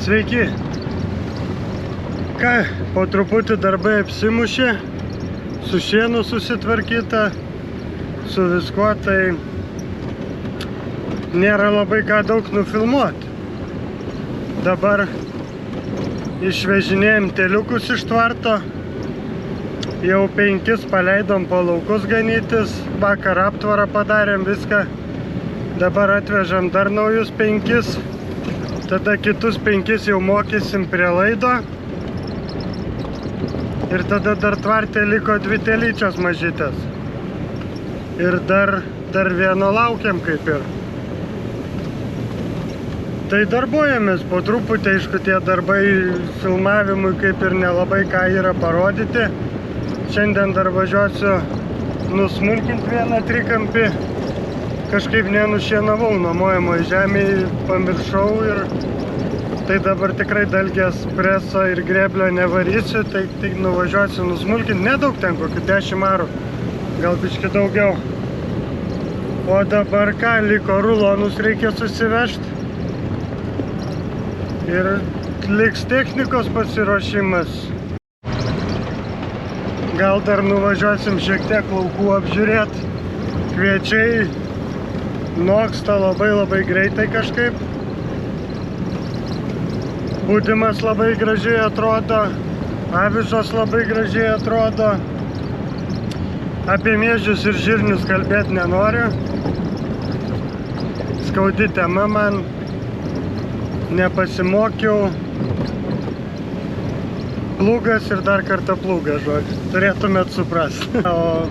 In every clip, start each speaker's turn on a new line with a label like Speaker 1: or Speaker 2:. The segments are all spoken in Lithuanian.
Speaker 1: Sveiki. Ką, po truputį darbai apsimušė, su šienu susitvarkyta, su viskuo, tai nėra labai ką daug nufilmuoti. Dabar išvežinėjom teliukus iš tvarto, jau 5 paleidom po laukus ganytis, vakar aptvarą padarėm viską, dabar atvežam dar naujus 5, tada kitus 5 jau mokysim prie laido ir tada dar tvarte liko 2 telyčios mažytės ir dar vieno laukiam kaip ir. Tai darbuojamės po truputį, aišku, tie darbai filmavimui kaip ir nelabai ką yra parodyti. Šiandien dar važiuosiu nusmulkinti vieną trikampį. Kažkaip nenušienavau nuomojamoj žemėj, pamiršau ir tai dabar tikrai dalgės preso ir greblio nevarysiu, tai nuvažiuosiu nusmulkinti. Nedaug ten, kokių 10 arų, gal biški daugiau. O dabar ką, liko rulonus reikia susivežti. Ir liks technikos pasiruošimas. Gal dar nuvažiuosim šiek tiek laukų apžiūrėti. Kviečiai noksta labai greitai kažkaip. Būdimas labai gražiai atrodo. Avižos labai gražiai atrodo. Apie miežius ir žirnius kalbėti nenoriu. Skaudi tema man. Nepasimokiau. Plūgas ir dar kartą plūgas, žodžiu. Turėtumėt suprasti. O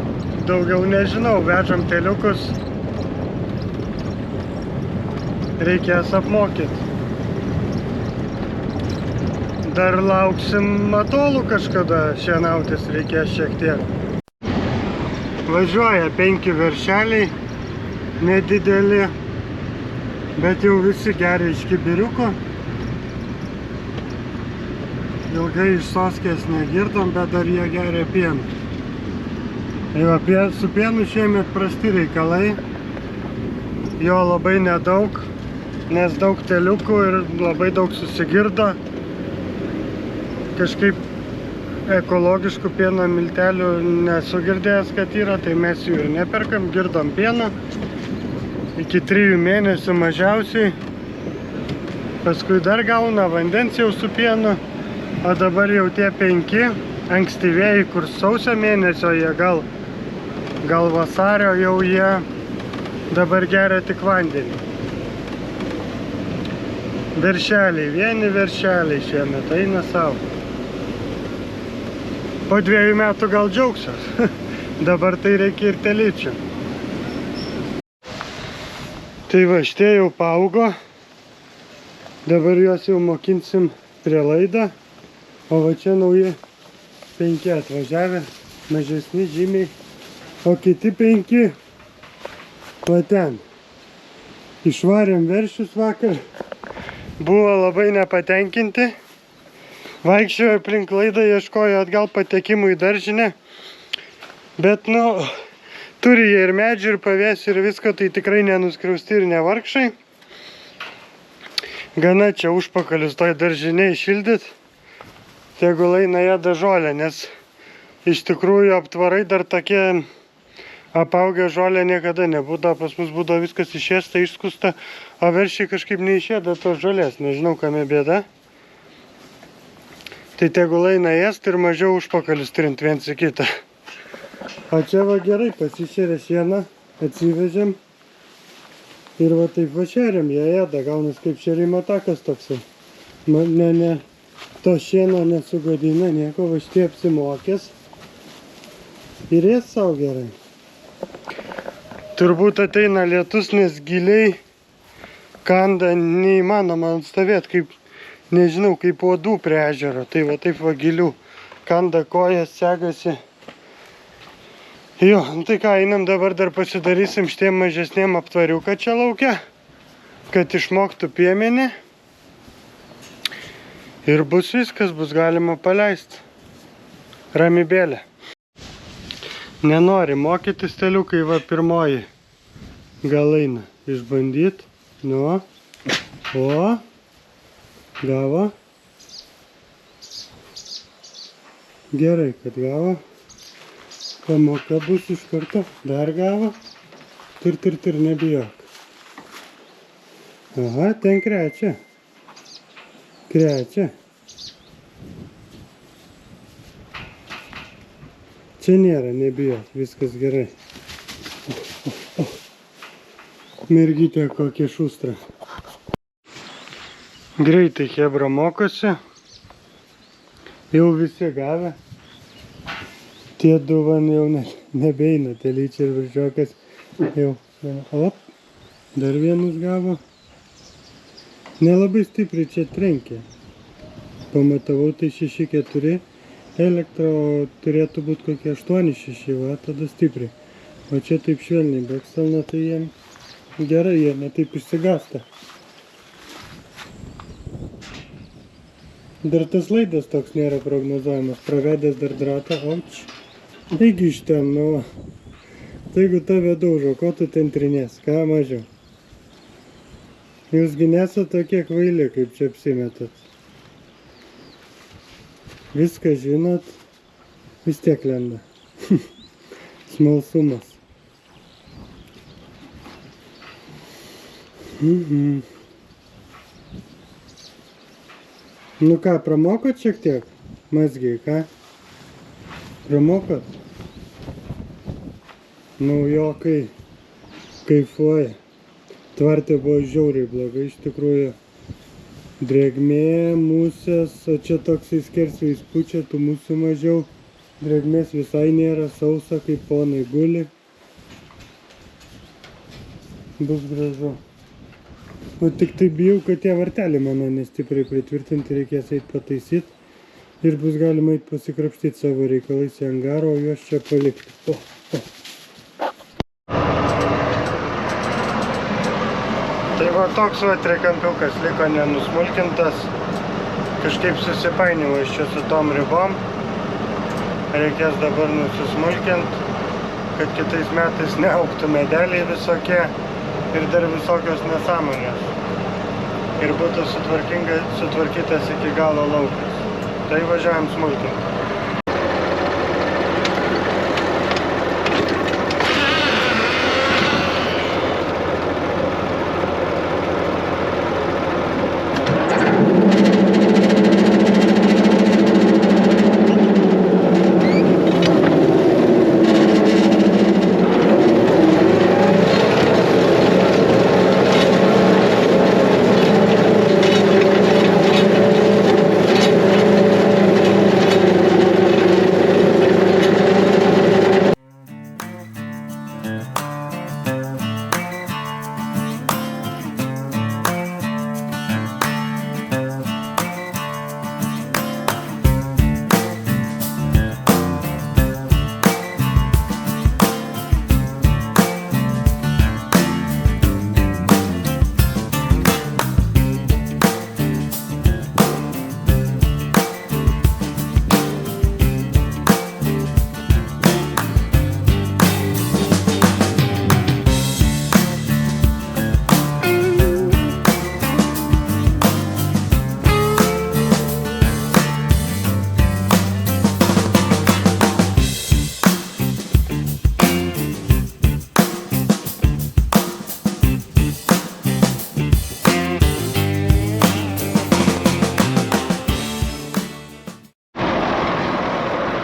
Speaker 1: daugiau nežinau, vežam teliukus. Reikės apmokyti. Dar lauksim matolų kažkada, šienautis reikės šiek tiek. Važiuoja 5 veršeliai, nedideli. Bet jau visi geria iš kibiriuko. Ilgai iš soskės negirdom, bet dar jie geria pieną. Su pienu šiemet prasti reikalai. Jo labai nedaug, nes daug teliukų ir labai daug susigirdo. Kažkaip ekologiškų pieno miltelių nesu girdėjęs, kad yra, tai mes jų ir neperkam, girdom pieną. Iki 3 mėnesių mažiausiai, paskui dar gauna vandens jau su pienu, o dabar jau tie 5 ankstyvieji, kur sausio mėnesio jie gal vasario jau jie dabar geria tik vandenį. Veršeliai, vieni veršeliai šiemet eina savo. Po 2 metų gal džiaugsiuos, dabar tai reikia ir telyčių. Tai va, šitie jau paaugo, dabar juos jau mokinsim prie laidą, o va čia nauji 5 atvažiavę, mažesni žymiai, o kiti 5 va ten. Išvarėm veršius vakar, buvo labai nepatenkinti, vaikščiojo aplink laidą, ieškojo atgal patekimų į daržinę, bet turi jie ir medžių, ir pavėsį, ir visko, tai tikrai nenuskriausti ir nevargšai. Gana čia užpakalius toj daržiniai šildyt, tegul eina ėda žolę, nes iš tikrųjų aptvarai dar tokie apaugę žolę niekada nebūdavo, pas mus būdavo viskas išėsta, išskusta, o veršiai kažkaip neišėda tos žolės, nežinau kame bėda. Tai tegul eina ėst ir mažiau užpakalius trint viens į kitą. O čia va gerai, pasišėrė šieną, atsivežėm ir va taip va šeriam, jie ėda, gaunas kaip šerimo takas toksai. To šieno nesugadina nieko, va šitie apsimokės ir ės savo gerai. Turbūt ateina lietus, nes giliai kanda neįmanoma stovėti, kaip, nežinau, kaip uodų prie ežero, tai va taip va gilių kanda kojas, segasi. Jo, tai ką, einam dabar dar pasidarysim šitiem mažesniem aptvariuką čia lauke, kad išmoktų piemenį. Ir bus viskas, bus galima paleisti. Ramybėlė. Nenori mokytis teliukai, va pirmoji. Gal eina išbandyti. Nu, o. Gavo. Gerai, kad gavo. Pamoka bus iš karto. Dar gavo. Tir, nebijok. Aha, ten krečia. Krečia. Čia nėra, nebijok, viskas gerai. Mergytė kokia šustra. Greitai chebra mokosi. Jau visi gavę. Tie du van jau nebeina, telyčiai ir viršiokas. Jau, op, dar vienus gavo. Nelabai stipriai čia trenkė. Pamatavau, tai 6-4 elektro, turėtų būti kokie 8-6, va, tada stipriai. O čia taip švelniai bekstelna, tai jiem gerai, jie netaip išsigąsta. Dar tas laidas toks nėra prognozuojamas, pravedęs dar dratą, auč. Eigi iš ten, nu. Tai jeigu tave daužo, ko tu ten trinės, ką mažiau? Jūsgi nesat tokie kvaili, kaip čia apsimetat. Viską žinot, vis tiek lenda. Smalsumas. Nu ką, pramokot šiek tiek? Mazgiai, ką? Pramokot? Nu jo, kaifuoja. Tvarte buvo žiauriai blogai, iš tikrųjų. Drėgmė, musės, o čia toksai skersvėjis pučia, tų musių mažiau. Drėgmės visai nėra, sausa, kaip ponai guli. Bus gražu. O tik tai bijau, kad tie varteliai mano nestipriai pritvirtinti, reikės eit pataisyt. Ir bus galima eit pasikrapštyti savo reikalais į angarą, o juos čia palikti. Tai va toks va trikampiukas liko nenusmulkintas. Kažkaip susipainiau iš čia su tom ribom. Reikės dabar nusismulkint, kad kitais metais neaugtų medeliai visokie ir dar visokios nesąmonės. Ir būtų sutvarkytas iki galo laukas. Tai važiuojam smulkinti.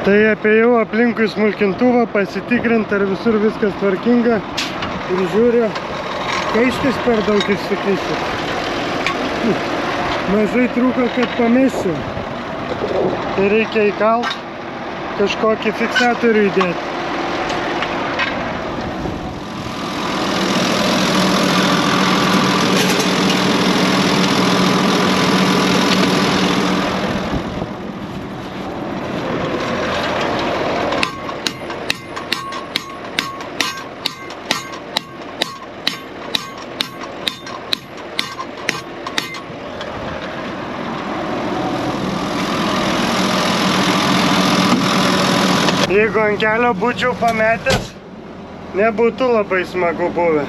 Speaker 1: Tai apėjau aplinkui smulkintuvą, pasitikrint, ar visur viskas tvarkinga. Ir žiūriu, kaištis per daug išsikišiu. Mažai trūko, kad pamesiu. Tai reikia įkalt, kažkokį fiksatorių įdėti. Jeigu ant kelio būčiau pametęs, nebūtų labai smagu buvę.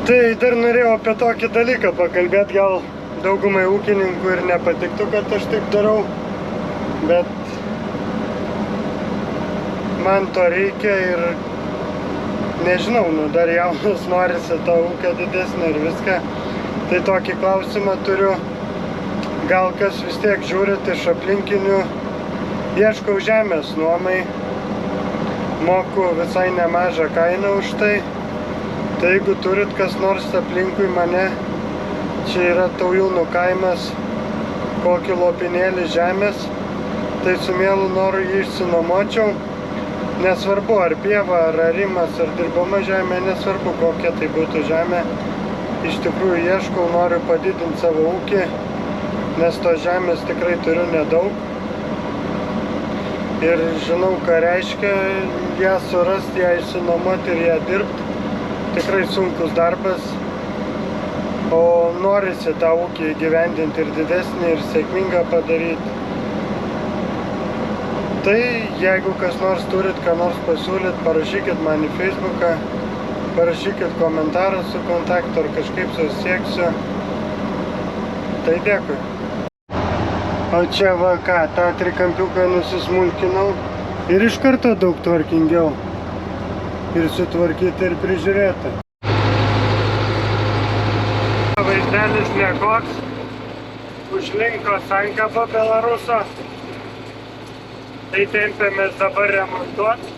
Speaker 1: Tai dar norėjau apie tokį dalyką pakalbėti, gal daugumai ūkininkų ir nepatiktų, kad aš taip darau, bet man to reikia ir nežinau, dar jaunas norisi to ūkio didesnio ir viską. Tai tokį klausimą turiu, gal kas vis tiek žiūrit iš aplinkinių, ieškau žemės nuomai, moku visai nemažą kainą už tai. Tai jeigu turit kas nors aplinkui mane, čia yra Taujūnų kaimas, kokį lopinėlį žemės, tai su mielu noru jį išsinuomočiau. Nesvarbu ar pieva, ar arimas, ar dirbama žemė, nesvarbu kokia tai būtų žemė. Iš tikrųjų ieškau, noriu padidinti savo ūkį, nes to žemės tikrai turiu nedaug. Ir žinau, ką reiškia ją surasti, ją išsinuomoti ir ją dirbti. Tikrai sunkus darbas, o norisi tą ūkį įgyvendinti ir didesnį, ir sėkmingą padaryti. Tai jeigu kas nors turit, ką nors pasiūlyt, parašykit man į Facebooką, parašykit komentarą su kontaktu ar kažkaip susieksiu. Tai dėkui. O čia va ką, tą trikampiuką nusismulkinau ir iš karto daug tvarkingiau. Ir sutvarkyti ir prižiūrėti. Vaizdelis nekoks, užlinko sankabą Belaruso, tai tempėmės dabar remontuoti.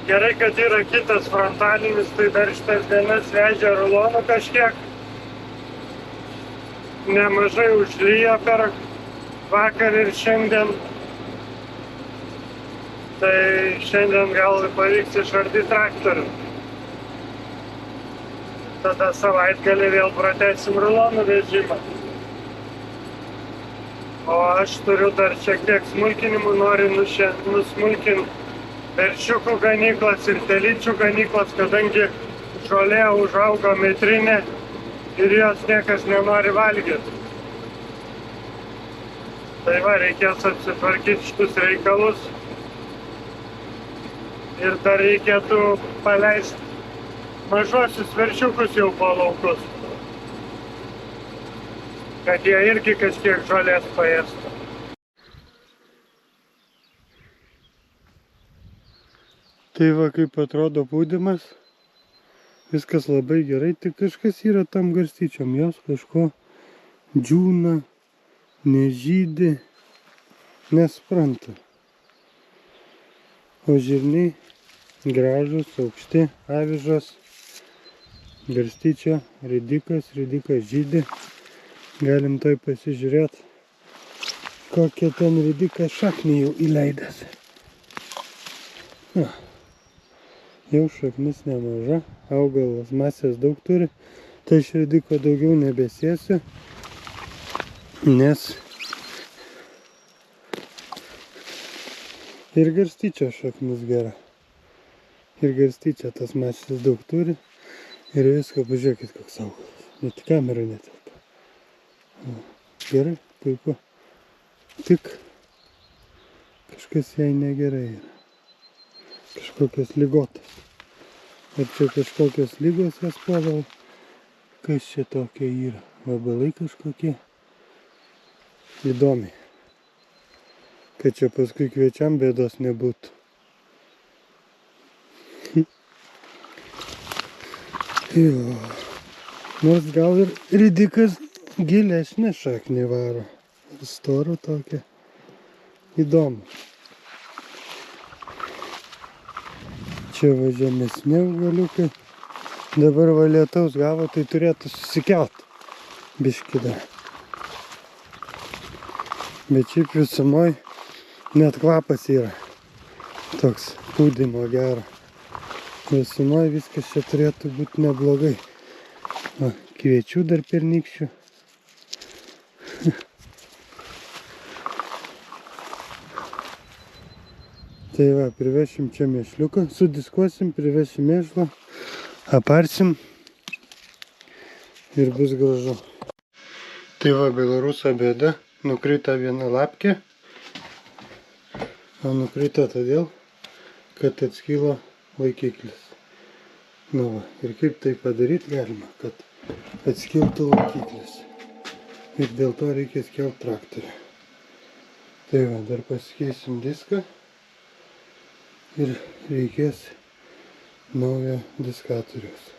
Speaker 1: Gerai, kad yra kitas frontalinis, tai dar šitas dienas vežė rulonų kažkiek. Nemažai užlyjo per vakar ir šiandien. Tai šiandien gal pavyks išardyti traktorių. Tada savaitgalį vėl pratęsim rulonų vežimą. O aš turiu dar šiek tiek smulkinimų, noriu nusmulkinti veršiukų ganyklas ir telyčių ganyklas, kadangi žolė užaugo metrinė ir jos niekas nenori valgyti. Tai va, reikės apsitvarkyti šitus reikalus. Ir dar reikėtų paleisti mažosius veršiukus jau po laukus, kad jie irgi kažkiek žolės paėstų. Tai va, kaip atrodo pūdymas, viskas labai gerai, tik kažkas yra tam garstyčiom, jos kažko džiūna, nežydi, nespranta. O žirniai gražus, aukšti, avižos, garstyčio, ridikas žydi. Galim toj pasižiūrėti, kokią ten ridikas šaknį jau įleidęs. Jau šaknis nemaža, augalas masės daug turi, tai iš ridiko daugiau nebesėsiu, nes ir garstyčio šaknis gera. Ir garstyčio tas masės daug turi. Ir viską, pažiūrėkit, koks augalas. Net kamera netelpa. Gerai, puiku. Tik kažkas jai negerai yra. Kažkokios ligotas. Ar čia kažkokios lygos jas puola? Kas čia tokia yra? Vabalai kažkokie. Įdomiai. Kad čia paskui kviečiam bėdos nebūtų. Jo. Nors gal ir ridikas gilesnė šaknį varo. Storų tokia. Įdomu. Čia va žemesni augaliukai. Dabar va lietaus gavo, tai turėtų susikelt. Biškį dar. Bet šiaip visumoj net kvapas yra. Toks pūdymo gero. Visumoj viskas čia turėtų būti neblogai. Va, kviečių dar pernykščių. Tai va, privešim čia mėšliuką, sudiskuosim, privešim mėšlą, aparsim ir bus gražu. Tai va, Belaruso bėda, nukrito viena lapkė, o nukrito todėl, kad atskilo laikiklis. Nu va, ir kaip tai padaryti galima, kad atskiltų laikiklis. Ir dėl to reikia skelti traktorių. Tai va, dar pasikeisim diską ir reikės naujo diskatorius.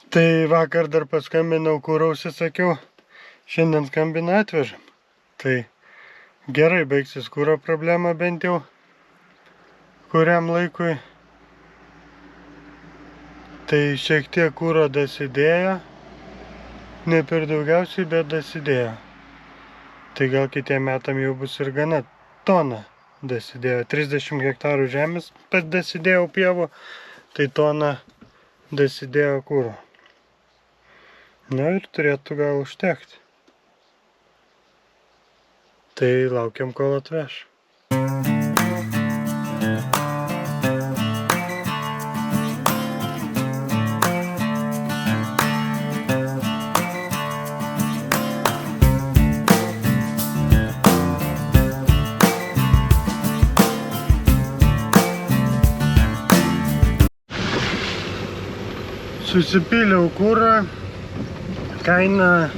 Speaker 1: Tai vakar dar paskambinau, kur užsisakiau, šiandien skambina atvežam. Tai gerai baigsis kuro problema bent jau kuriam laikui. Tai šiek tiek kuro dasidėjo, ne per daugiausiai, bet dasidėjo. Tai gal kitiem metam jau bus ir gana tona dasidėjo. 30 hektarų žemės dasidėjau pievų, tai tona dasidėjo kuro. Na ir turėtų gal užtekti. Tai laukiam, kol atveš. Susipyliau kurą, kaina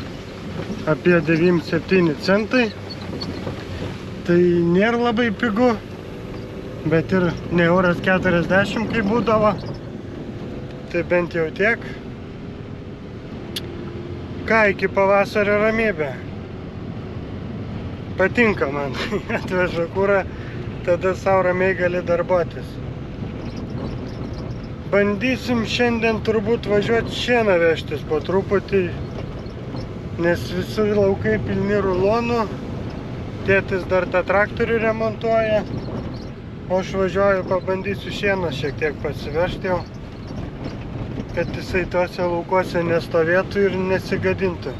Speaker 1: apie 97 centai. Tai nėra labai pigu, bet ir ne €1,40 kaip būdavo. Tai bent jau tiek. Ką, iki pavasario ramybė. Patinka man, atveža kurą, tada savo ramiai gali darbuotis. Bandysim šiandien turbūt važiuoti šieną vežtis po truputį, nes visi laukai pilni rulonų. Tėtis dar tą traktorių remontuoja, o aš važiuoju, pabandysiu šieną šiek tiek pasivežti jau, kad jisai tuose laukuose nestovėtų ir nesigadintų.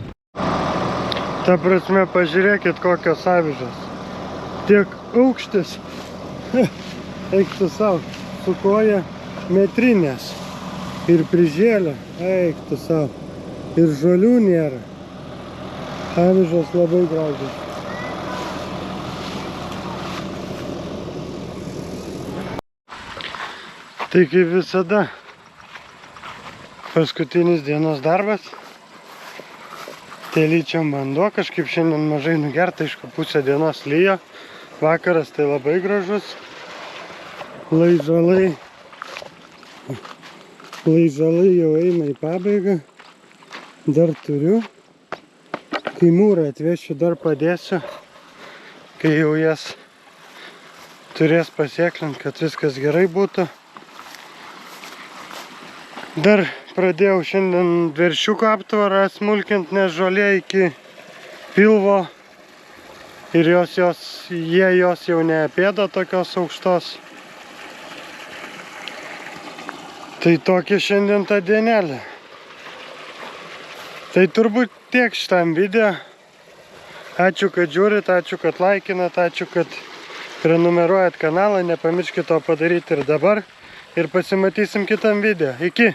Speaker 1: Ta prasme, pažiūrėkit, kokios avižos. Tiek aukštis, eik tu savo, su koja metrinės ir prižėlė, eik tu savo, ir žolių nėra. Avižos labai gražios. Tai kaip visada, paskutinis dienos darbas. Telyčiam vanduo, kažkaip šiandien mažai nugerta, aišku, pusę dienos lyjo. Vakaras tai labai gražus. Laižalai jau eina į pabaigą. Dar turiu. Kai mūrą atvešiu, dar padėsiu. Kai jau jas turės pasieklint, kad viskas gerai būtų. Dar pradėjau šiandien veršiuko aptvarą smulkint, nes žolė iki pilvo ir jie jos jau neapėda tokios aukštos. Tai tokia šiandien ta dienelė. Tai turbūt tiek šitam video. Ačiū, kad žiūrit, ačiū, kad laikinat, ačiū, kad prenumeruojat kanalą. Nepamirškit to padaryti ir dabar. Ir pasimatysim kitam video. Iki!